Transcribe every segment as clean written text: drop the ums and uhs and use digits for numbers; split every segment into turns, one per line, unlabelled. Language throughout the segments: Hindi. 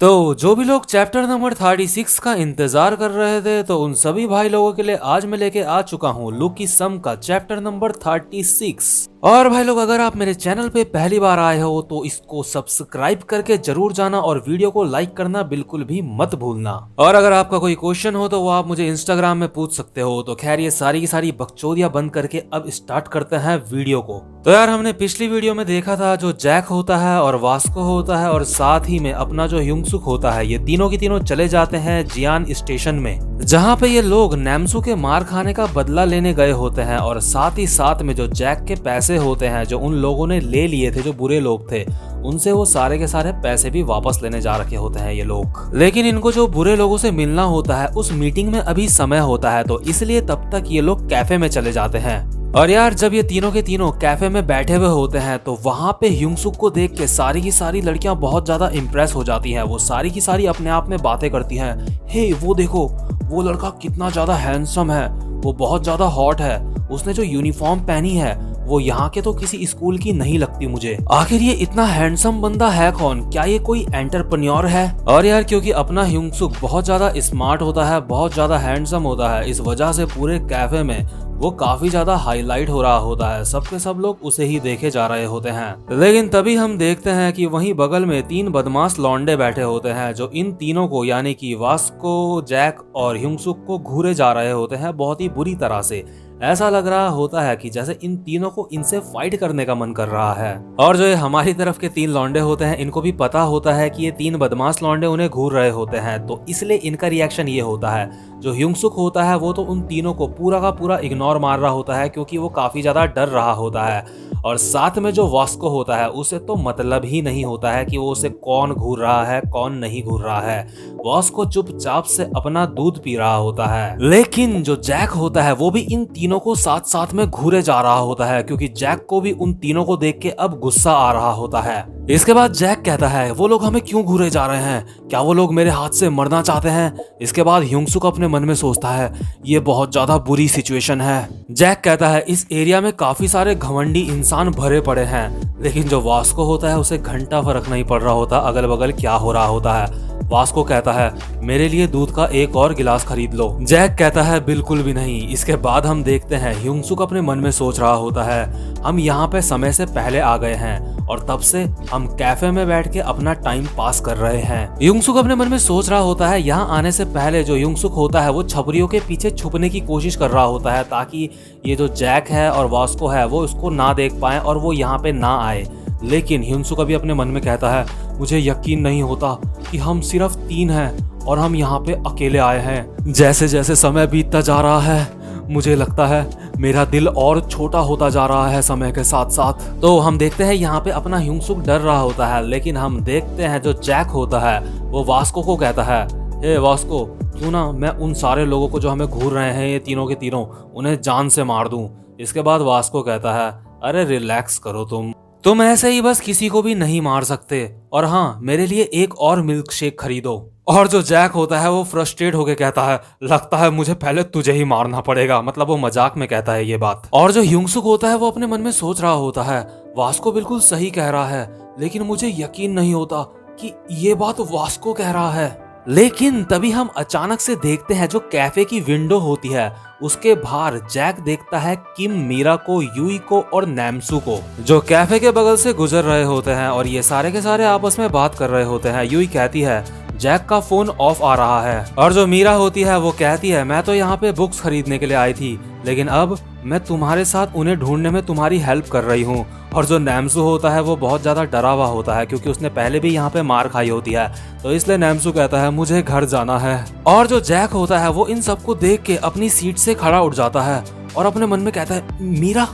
तो जो भी लोग चैप्टर नंबर 36 का इंतजार कर रहे थे तो उन सभी भाई लोगों के लिए आज मैं लेके आ चुका हूँ लुकी सम का चैप्टर नंबर 36। और भाई लोग अगर आप मेरे चैनल पे पहली बार आए हो तो इसको सब्सक्राइब करके जरूर जाना और वीडियो को लाइक करना बिल्कुल भी मत भूलना। और अगर आपका कोई क्वेश्चन हो तो वो आप मुझे इंस्टाग्राम में पूछ सकते हो। तो खैर ये सारी की सारी बकचोदियां बंद करके अब स्टार्ट करते हैं वीडियो को। तो यार हमने पिछली वीडियो में देखा था जो जैक होता है और वास्को होता है और साथ ही में अपना जो ह्यूंगसुक होता है, ये तीनों की तीनों चले जाते हैं जियान स्टेशन में, जहाँ पे ये लोग नैम्सू के मार खाने का बदला लेने गए होते हैं। और साथ ही साथ में जो जैक के पैसे होते हैं जो उन लोगों ने ले लिए थे, जो बुरे लोग थे, उनसे वो सारे के सारे पैसे भी वापस लेने जा रखे होते हैं ये लोग। लेकिन इनको जो बुरे लोगों से मिलना होता है उस मीटिंग में अभी समय होता है, तो इसलिए तब तक ये लोग कैफे में चले जाते हैं। और यार जब ये तीनों के तीनों कैफे में बैठे हुए होते हैं तो वहाँ पे ह्यूंगसुक को देख के सारी की सारी लड़कियां बहुत ज्यादा इम्प्रेस हो जाती हैं। वो सारी की सारी अपने आप में बातें करती हैं, हे वो देखो वो लड़का कितना ज्यादा हैंडसम है, वो बहुत ज्यादा हॉट है, उसने जो यूनिफॉर्म पहनी है वो यहाँ के तो किसी स्कूल की नहीं लगती मुझे। आखिर ये इतना हैंडसम बंदा है कौन, क्या ये कोई एंटरप्रेन्योर है? और यार क्योंकि अपना ह्यूंगसुक बहुत ज्यादा स्मार्ट होता है, बहुत ज्यादा हैंडसम होता है, इस वजह से पूरे कैफे में वो काफी ज्यादा हाईलाइट हो रहा होता है। सबके सब लोग उसे ही देखे जा रहे होते हैं। लेकिन तभी हम देखते हैं कि वहीं बगल में तीन बदमाश लौंडे बैठे होते हैं जो इन तीनों को यानी कि वास्को, जैक और ह्यूंगसुक को घूरे जा रहे होते हैं बहुत ही बुरी तरह से। ऐसा लग रहा होता है कि जैसे इन तीनों को इनसे फाइट करने का मन कर रहा है। और जो ये हमारी तरफ के तीन लौंडे होते हैं इनको भी पता होता है कि ये तीन बदमाश लौंडे उन्हें घूर रहे होते हैं, तो इसलिए इनका रिएक्शन ये होता है। जो ह्यूंगसुक होता है वो तो उन तीनों को पूरा का पूरा इग्नोर मार रहा होता है क्योंकि वो काफी ज्यादा डर रहा होता है। और साथ में जो वास्को होता है उसे तो मतलब ही नहीं होता है कि वो उसे कौन घूर रहा है कौन नहीं घूर रहा है। वास्को चुपचाप से अपना दूध पी रहा होता है। लेकिन जो जैक होता है वो भी इन तीनों को साथ साथ में घूरे जा रहा होता है क्योंकि जैक को भी उन तीनों को देख के अब गुस्सा आ रहा होता है। इसके बाद जैक कहता है वो लोग हमें क्यों घूरे जा रहे हैं, क्या वो लोग मेरे हाथ से मरना चाहते हैं? इसके बाद ह्यूंगसुक अपने मन में सोचता है ये बहुत ज्यादा बुरी सिचुएशन है। जैक कहता है इस एरिया में काफी सारे घमंडी इंसान भरे पड़े हैं। लेकिन जो वास्को होता है उसे घंटा फर्क नहीं पड़ रहा होता अगल बगल क्या हो रहा होता है। वास्को कहता है मेरे लिए दूध का एक और गिलास खरीद लो। जैक कहता है बिल्कुल भी नहीं। इसके बाद हम देखते हैं ह्यूंगसुक अपने मन में सोच रहा होता है हम यहाँ पे समय से पहले आ गए हैं और तब से हम कैफे में बैठ के अपना टाइम पास कर रहे हैं। ह्यूंगसुक अपने मन में सोच रहा होता है यहाँ आने से पहले जो ह्यूंगसुक होता है वो छपरियों के पीछे छुपने की कोशिश कर रहा होता है ताकि ये जो जैक है और वास्को है वो उसको ना देख पाए और वो यहाँ पे ना आए। लेकिन ह्यूंगसुक अभी अपने मन में कहता है मुझे यकीन नहीं होता कि हम सिर्फ 3 हैं और हम यहाँ पे अकेले आए हैं। जैसे जैसे समय बीतता जा रहा है मुझे लगता है मेरा दिल और छोटा होता जा रहा है समय के साथ साथ। तो हम देखते हैं यहाँ पे अपना ह्यूंगसुक डर रहा होता है। लेकिन हम देखते हैं जो जैक होता है वो वास्को को कहता है हे वास्को क्यों ना मैं उन सारे लोगों को जो हमें घूर रहे हैं ये तीनों के तीनों उन्हें जान से मार दूं। इसके बाद वास्को कहता है अरे रिलैक्स करो तुम ऐसे ही बस किसी को भी नहीं मार सकते। और हाँ मेरे लिए एक और मिल्क शेक खरीदो। और जो जैक होता है वो फ्रस्ट्रेट होके कहता है लगता है मुझे पहले तुझे ही मारना पड़ेगा। मतलब वो मजाक में कहता है ये बात। और जो ह्यूंगसुक होता है वो अपने मन में सोच रहा होता है वास्को बिल्कुल सही कह रहा है लेकिन मुझे यकीन नहीं होता कि ये बात वास्को कह रहा है। लेकिन तभी हम अचानक से देखते हैं जो कैफे की विंडो होती है उसके बाहर जैक देखता है किम, मीरा को, यूई को और नैम्सू को जो कैफे के बगल से गुजर रहे होते हैं और ये सारे के सारे आपस में बात कर रहे होते हैं। यूई कहती है जैक का फोन ऑफ आ रहा है। और जो मीरा होती है वो कहती है मैं तो यहाँ पे बुक्स खरीदने के लिए आई थी लेकिन अब मैं तुम्हारे साथ उन्हें ढूंढने में तुम्हारी हेल्प कर रही हूँ। और जो नैम्सू होता है वो बहुत ज्यादा डरा हुआ होता है क्योंकि उसने पहले भी यहाँ पे मार खाई होती है, तो इसलिए नैम्सू कहता है मुझे घर जाना है। और जो जैक होता है वो इन सबको देख के अपनी सीट से खड़ा उठ जाता है और अपने मन में कहता है मीरा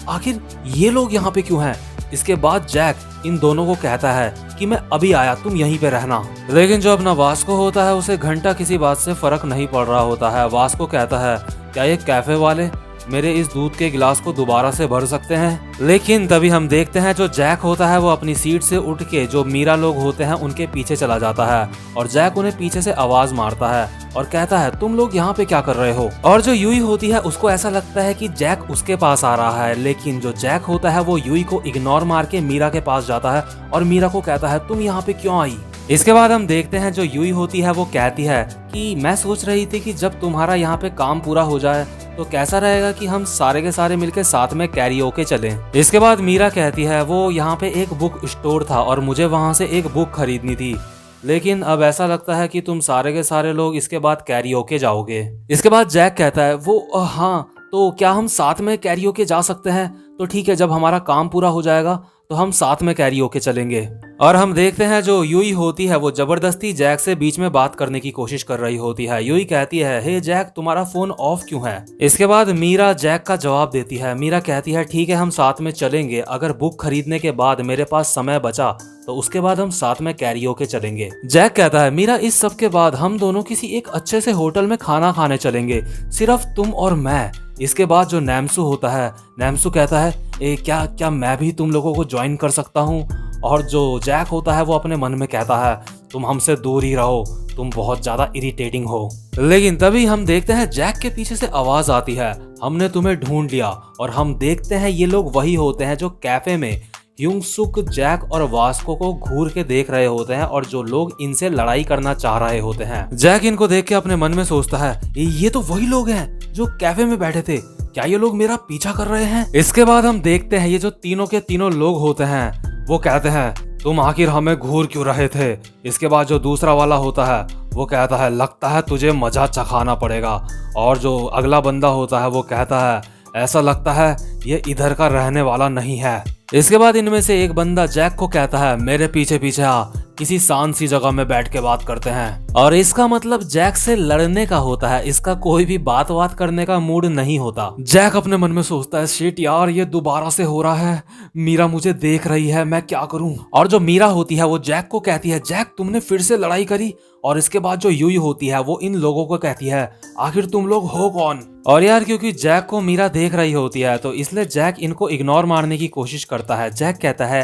आखिर ये लोग यहाँ पे क्यों हैं? इसके बाद जैक इन दोनों को कहता है कि मैं अभी आया तुम यहीं पे रहना। लेकिन जो अपना वास्को होता है उसे घंटा किसी बात से फर्क नहीं पड़ रहा होता है। वास्को कहता है क्या ये कैफे वाले मेरे इस दूध के गिलास को दोबारा से भर सकते हैं? लेकिन तभी हम देखते हैं जो जैक होता है वो अपनी सीट से उठ के जो मीरा लोग होते हैं उनके पीछे चला जाता है और जैक उन्हें पीछे से आवाज मारता है और कहता है तुम लोग यहाँ पे क्या कर रहे हो? और जो यूई होती है उसको ऐसा लगता है कि जैक उसके पास आ रहा है, लेकिन जो जैक होता है वो यूई को इग्नोर मार के मीरा के पास जाता है और मीरा को कहता है तुम यहाँ पे क्यों आई? इसके बाद हम देखते हैं जो यूई होती है वो कहती है कि मैं सोच रही थी कि जब तुम्हारा यहाँ पे काम पूरा हो जाए तो कैसा रहेगा कि हम सारे के सारे मिलकर साथ में कैरियोके चलें। इसके बाद मीरा कहती है वो यहाँ पे एक बुक स्टोर था और मुझे वहाँ से एक बुक खरीदनी थी, लेकिन अब ऐसा लगता है कि तुम सारे के सारे लोग इसके बाद कैरियोके जाओगे। इसके बाद जैक कहता है वो हाँ, तो क्या हम साथ में कैरियोके जा सकते हैं? तो ठीक है, जब हमारा काम पूरा हो जाएगा तो हम साथ में कैरियोके चलेंगे। और हम देखते हैं जो यूई होती है वो जबरदस्ती जैक से बीच में बात करने की कोशिश कर रही होती है। यूई कहती है हे जैक, तुम्हारा फोन ऑफ क्यों है? इसके बाद मीरा जैक का जवाब देती है। मीरा कहती है ठीक है, हम साथ में चलेंगे, अगर बुक खरीदने के बाद मेरे पास समय बचा तो उसके बाद हम साथ में कैरियोके चलेंगे। जैक कहता है मीरा, इस सब के बाद हम दोनों किसी एक अच्छे से होटल में खाना खाने चलेंगे, सिर्फ तुम और मैं। इसके बाद जो नैम्सू होता है, नैम्सू कहता है क्या मैं भी तुम लोगों को ज्वाइन कर सकता हूँ? और जो जैक होता है वो अपने मन में कहता है तुम हमसे दूर ही रहो, तुम बहुत ज्यादा इरिटेटिंग हो। लेकिन तभी हम देखते हैं जैक के पीछे से आवाज आती है हमने तुम्हें ढूंढ लिया। और हम देखते हैं ये लोग वही होते हैं जो कैफे में ह्यूंगसुक, जैक और वास्को को घूर के देख रहे होते हैं और जो लोग इनसे लड़ाई करना चाह रहे होते हैं। जैक इनको देख के अपने मन में सोचता है ये तो वही लोग हैं जो कैफे में बैठे थे, क्या ये लोग मेरा पीछा कर रहे हैं? इसके बाद हम देखते हैं ये जो तीनों के तीनों लोग होते हैं वो कहते हैं तुम आखिर हमें घूर क्यों रहे थे? इसके बाद जो दूसरा वाला होता है वो कहता है लगता है तुझे मजा चखाना पड़ेगा। और जो अगला बंदा होता है वो कहता है ऐसा लगता है ये इधर का रहने वाला नहीं है। इसके बाद इनमें से एक बंदा जैक को कहता है मेरे पीछे पीछे आ, किसी शांत सी जगह में बैठ के बात करते हैं। और इसका मतलब जैक से लड़ने का होता है, इसका कोई भी बात करने का मूड नहीं होता। जैक अपने मन में सोचता है शिट यार, ये दोबारा से हो रहा है, मीरा मुझे देख रही है, मैं क्या करूं? और जो मीरा होती है वो जैक को कहती है जैक तुमने फिर से लड़ाई करी। और इसके बाद जो यूई होती है वो इन लोगों को कहती है आखिर तुम लोग हो कौन? और यार क्योंकि जैक को मीरा देख रही होती है तो इसलिए जैक इनको इग्नोर मारने की कोशिश करता है। जैक कहता है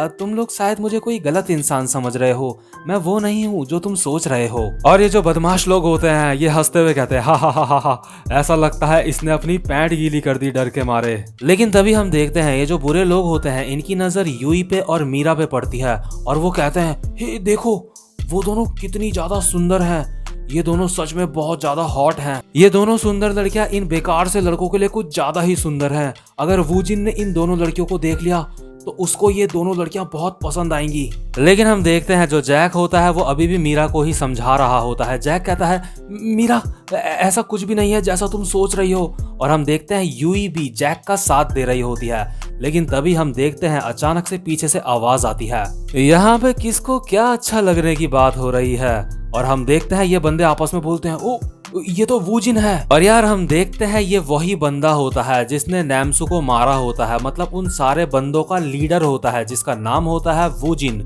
तुम लोग शायद मुझे कोई गलत इंसान समझ रहे हो, मैं वो नहीं हूँ जो तुम सोच रहे हो। और ये जो बदमाश लोग होते हैं ये हंसते हुए कहते हैं हा, ऐसा लगता है इसने अपनी पैंट गीली कर दी डर के मारे। लेकिन तभी हम देखते हैं ये जो बुरे लोग होते हैं इनकी नजर यूई पे और मीरा पे पड़ती है और वो कहते हैं हे देखो वो दोनों कितनी ज्यादा सुंदर हैं, ये दोनों सच में बहुत ज्यादा हॉट हैं। ये दोनों सुंदर लड़कियां इन बेकार से लड़कों के लिए कुछ ज्यादा ही सुंदर हैं। अगर वूजिन ने इन दोनों लड़कियों को देख लिया तो उसको ये दोनों लड़कियां बहुत पसंद आएंगी। लेकिन हम देखते हैं जो जैक होता है वो अभी भी मीरा को ही समझा रहा होता है। जैक कहता है मीरा ऐसा कुछ भी नहीं है जैसा तुम सोच रही हो। और हम देखते हैं यूई भी जैक का साथ दे रही होती है। लेकिन तभी हम देखते हैं अचानक से पीछे से आवाज आती है यहाँ पे किसको क्या अच्छा लगने की बात हो रही है। और हम देखते हैं ये बंदे आपस में बोलते हैं ओ ये तो वूजिन है। और यार हम देखते हैं ये वही बंदा होता है जिसने नैम्सू को मारा होता है, मतलब उन सारे बंदों का लीडर होता है जिसका नाम होता है वूजिन।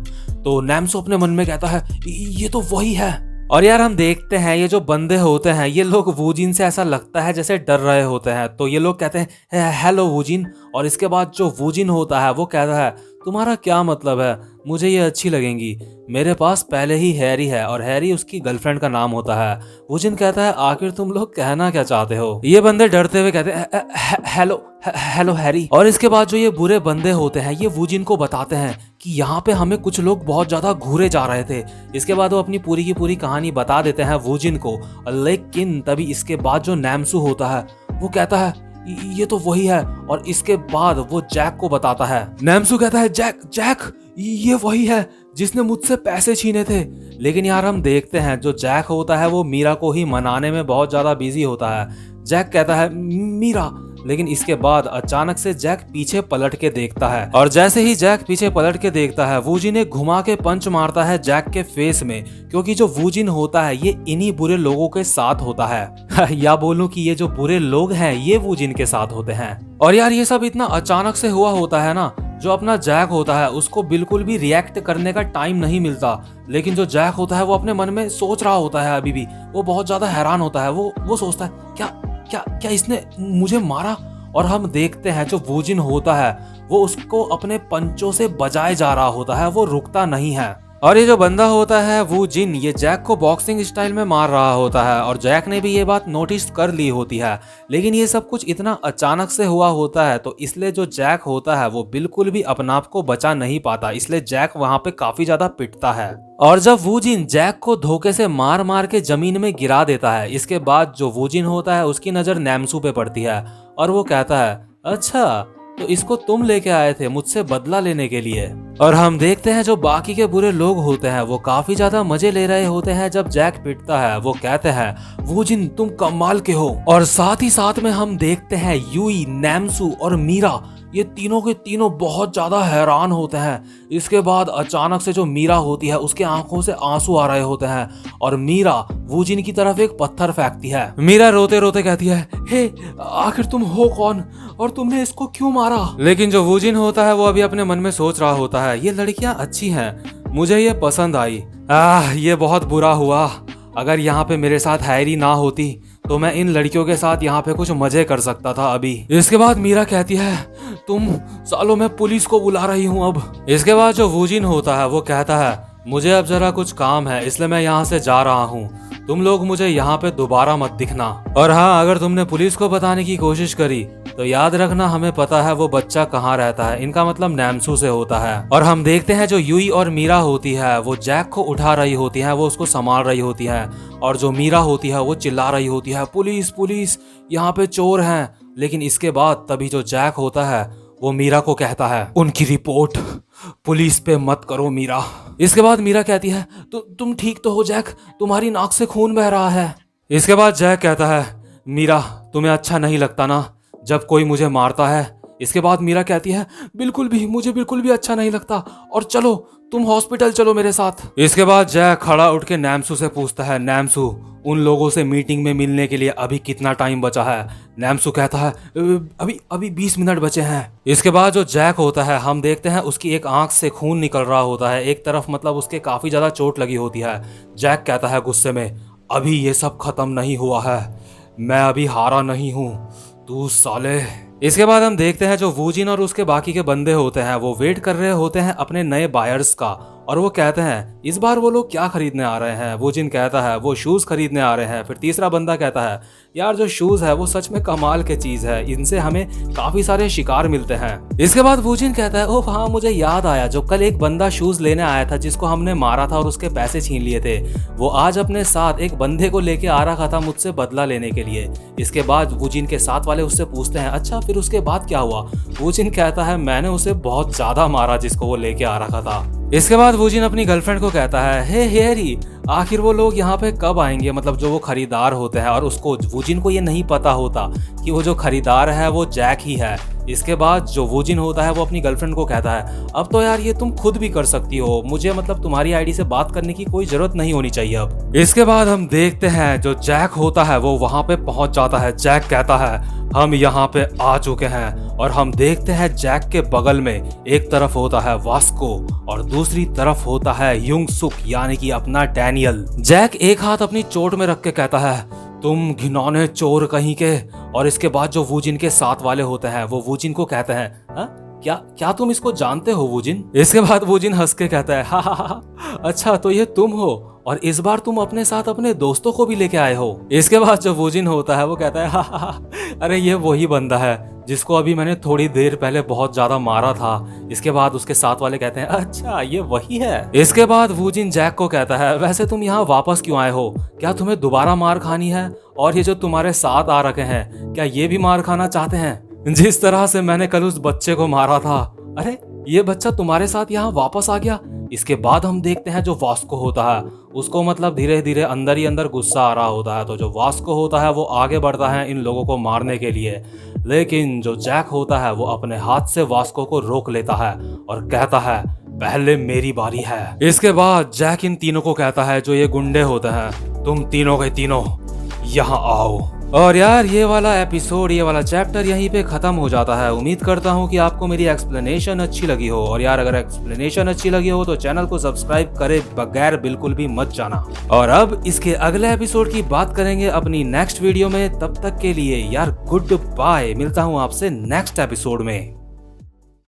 तो नैम्सू अपने मन में कहता है ये तो वही है। और यार हम देखते हैं ये जो बंदे होते हैं ये लोग वूजिन से ऐसा लगता है जैसे डर रहे होते हैं। तो ये लोग कहते हैं हेलो वूजिन। और इसके बाद जो वूजिन होता है वो कहता है तुम्हारा क्या मतलब है, मुझे ये अच्छी लगेंगी, मेरे पास पहले ही हैरी है और हैरी उसकी गर्लफ्रेंड का नाम होता है। वूजिन कहता है आखिर तुम लोग कहना क्या चाहते हो? ये बंदे डरते हुए कहते हैं हेलो हैरी। और इसके बाद जो ये बुरे बंदे होते हैं ये वूजिन को बताते हैं कि यहाँ पे हमें कुछ लोग बहुत ज्यादा घूरे जा रहे थे। इसके बाद वो अपनी पूरी की पूरी कहानी बता देते हैं वूजिन को। लेकिन तभी इसके बाद जो नैम्सू होता है वो कहता है ये तो वही है। और इसके बाद वो जैक को बताता है। नैम्सू कहता है जैक ये वही है जिसने मुझसे पैसे छीने थे। लेकिन यार हम देखते हैं जो जैक होता है वो मीरा को ही मनाने में बहुत ज्यादा बिजी होता है। जैक कहता है मीरा, लेकिन इसके बाद अचानक से जैक पीछे पलट के देखता है। और जैसे ही जैक पीछे पलट के देखता है वूजिन एक घुमा के पंच मारता है जैक के फेस में, क्योंकि जो वूजिन होता है ये इन्हीं बुरे लोगों के साथ होता है या बोलूं कि ये जो बुरे लोग हैं ये वूजिन के साथ होते हैं। और यार ये सब इतना अचानक से हुआ होता है ना, जो अपना जैक होता है उसको बिल्कुल भी रिएक्ट करने का टाइम नहीं मिलता। लेकिन जो जैक होता है वो अपने मन में सोच रहा होता है, अभी भी वो बहुत ज्यादा हैरान होता है। वो सोचता है क्या इसने मुझे मारा? और हम देखते हैं जो वूजिन होता है वो उसको अपने पंचों से बजाए जा रहा होता है, वो रुकता नहीं है। और ये जो बंदा होता है वो जिन, ये जैक को बॉक्सिंग स्टाइल में मार रहा होता है और जैक ने भी ये बात नोटिस कर ली होती है। लेकिन ये सब कुछ इतना अचानक से हुआ होता है तो इसलिए जो जैक होता है वो बिल्कुल भी अपने आप को बचा नहीं पाता, इसलिए जैक वहां पे काफी ज्यादा पिटता है। और जब वूजिन जैक को धोखे से मार मार के जमीन में गिरा देता है, इसके बाद जो वूजिन होता है उसकी नजर नैमसू पे पड़ती है और वो कहता है, अच्छा तो इसको तुम लेके आए थे मुझसे बदला लेने के लिए। और हम देखते हैं जो बाकी के बुरे लोग होते हैं वो काफी ज्यादा मजे ले रहे होते हैं जब जैक पिटता है। वो कहते हैं, वूजिन तुम कमाल के हो। और साथ ही साथ में हम देखते हैं यूई, नैमसू और मीरा, ये तीनों के तीनों बहुत ज्यादा हैरान होते हैं। इसके बाद अचानक से जो मीरा होती है उसके आंखों से आंसू आ रहे होते हैं और मीरा वूजिन की तरफ एक पत्थर फेंकती है। मीरा रोते रोते कहती है, हे आखिर तुम हो कौन और तुमने इसको क्यों मारा? लेकिन जो वूजिन होता है वो अभी अपने मन में सोच रहा होता है, ये लड़कियां अच्छी हैं, मुझे ये पसंद आई। ये बहुत बुरा हुआ, अगर यहाँ पे मेरे साथ हैरी ना होती तो मैं इन लड़कियों के साथ यहाँ पे कुछ मजे कर सकता था अभी। इसके बाद मीरा कहती है, तुम सालों में पुलिस को बुला रही हूँ अब। इसके बाद जो वूजिन होता है वो कहता है, मुझे अब जरा कुछ काम है इसलिए मैं यहाँ से जा रहा हूँ, तुम लोग मुझे यहाँ पे दोबारा मत दिखना। और हाँ, अगर तुमने पुलिस को बताने की कोशिश करी तो याद रखना हमें पता है वो बच्चा कहाँ रहता है। इनका मतलब नैमसू से होता है। और हम देखते हैं जो यूई और मीरा होती है वो जैक को उठा रही होती है, वो उसको संभाल रही होती है। और जो मीरा होती है वो चिल्ला रही होती है, पुलिस पुलिस, यहाँ पे चोर हैं। लेकिन इसके बाद तभी जो जैक होता है वो मीरा को कहता है, उनकी रिपोर्ट पुलिस पे मत करो मीरा। इसके बाद मीरा कहती है, तो तुम ठीक तो हो जैक, तुम्हारी नाक से खून बह रहा है। इसके बाद जैक कहता है, मीरा तुम्हें अच्छा नहीं लगता ना जब कोई मुझे मारता है। इसके बाद मीरा कहती है, बिल्कुल भी, मुझे बिल्कुल भी अच्छा नहीं लगता, और चलो तुम हॉस्पिटल चलो मेरे साथ। इसके बाद जैक खड़ा उठ के नैमसू से पूछता है, नैमसू उन लोगों से मीटिंग में मिलने के लिए अभी कितना टाइम बचा है? नैमसू कहता है, अभी 20 मिनट बचे हैं। इसके बाद जो जैक होता है हम देखते हैं उसकी एक आंख से खून निकल रहा होता है एक तरफ, मतलब उसके काफी ज्यादा चोट लगी होती है। जैक कहता है गुस्से में, अभी ये सब खत्म नहीं हुआ है, मैं अभी हारा नहीं हूँ, तू साले। इसके बाद हम देखते हैं जो वूजिन और उसके बाकी के बंदे होते हैं वो वेट कर रहे होते हैं अपने नए बायर्स का, और वो कहते हैं इस बार वो लोग क्या खरीदने आ रहे हैं? वूजिन कहता है वो शूज खरीदने आ रहे हैं। फिर तीसरा बंदा कहता है, यार जो शूज है वो सच में कमाल की चीज है, इनसे हमें काफी सारे शिकार मिलते हैं। इसके बाद वूजिन कहता है, ओह हाँ मुझे याद आया, जो कल एक बंदा शूज लेने आया था जिसको हमने मारा था और उसके पैसे छीन लिए थे, वो आज अपने साथ एक बंदे को लेके आ रहा था मुझसे बदला लेने के लिए। इसके बाद वूजिन के साथ वाले उससे पूछते हैं, अच्छा फिर उसके बाद क्या हुआ? वूजिन कहता है, मैंने उसे बहुत ज्यादा मारा जिसको वो लेके आ रखा था। इसके बाद वूजिन अपनी गर्लफ्रेंड को कहता है, हे हैरी आखिर वो लोग यहाँ पे कब आएंगे, मतलब जो वो खरीदार होते हैं। और उसको वूजिन को ये नहीं पता होता कि वो जो खरीदार है वो जैक ही है। इसके बाद जो वूजिन होता है वो अपनी गर्लफ्रेंड को कहता है, अब तो यार ये तुम खुद भी कर सकती हो, मुझे मतलब तुम्हारी आईडी से बात करने की कोई जरूरत नहीं होनी चाहिए अब। इसके बाद हम देखते हैं जो जैक होता है वो वहां पे पहुंच जाता है। जैक कहता है, हम यहाँ पे आ चुके हैं, और हम देखते हैं जैक के बगल में एक तरफ होता है वास्को और दूसरी तरफ होता है युंग सुक, यानी कि अपना डैनियल। जैक एक हाथ अपनी चोट में रख के कहता है, तुम घिनौने चोर कहीं के। और इसके बाद जो वूजिन के साथ वाले होते हैं वो वूजिन को कहते हैं, क्या तुम इसको जानते हो वूजिन? इसके बाद वूजिन हंस के कहता है, हा, अच्छा तो ये तुम हो, और इस बार तुम अपने साथ अपने दोस्तों को भी लेके आए हो। इसके बाद जो वूजिन होता है वो कहता है, हा, अरे ये वही बंदा है जिसको अभी मैंने थोड़ी देर पहले बहुत ज्यादा मारा था। इसके बाद उसके साथ वाले कहते हैं, अच्छा ये वही है। इसके बाद वूजिन जैक को कहता है, वैसे तुम यहाँ वापस क्यों आए हो? क्या तुम्हें दोबारा मार खानी है? और ये जो तुम्हारे साथ आ रखे हैं क्या ये भी मार खाना चाहते हैं? जिस तरह से मैंने कल उस बच्चे को मारा था, अरे ये बच्चा तुम्हारे साथ यहाँ वापस आ गया। इसके बाद हम देखते हैं जो वास्को होता है उसको मतलब धीरे धीरे अंदर ही अंदर गुस्सा आ रहा होता है। तो जो वास्को होता है वो आगे बढ़ता है इन लोगों को मारने के लिए, लेकिन जो जैक होता है वो अपने हाथ से वास्को को रोक लेता है और कहता है, पहले मेरी बारी है। इसके बाद जैक इन तीनों को कहता है जो ये गुंडे होते हैं, तुम तीनों के तीनों यहाँ आओ। और यार ये वाला एपिसोड, ये वाला चैप्टर यहीं पे खत्म हो जाता है। उम्मीद करता हूँ कि आपको मेरी एक्सप्लेनेशन अच्छी लगी हो, और यार अगर एक्सप्लेनेशन अच्छी लगी हो तो चैनल को सब्सक्राइब करे बगैर बिल्कुल भी मत जाना। और अब इसके अगले एपिसोड की बात करेंगे अपनी नेक्स्ट वीडियो में। तब तक के लिए यार गुड बाय, मिलता हूँ आपसे नेक्स्ट एपिसोड में।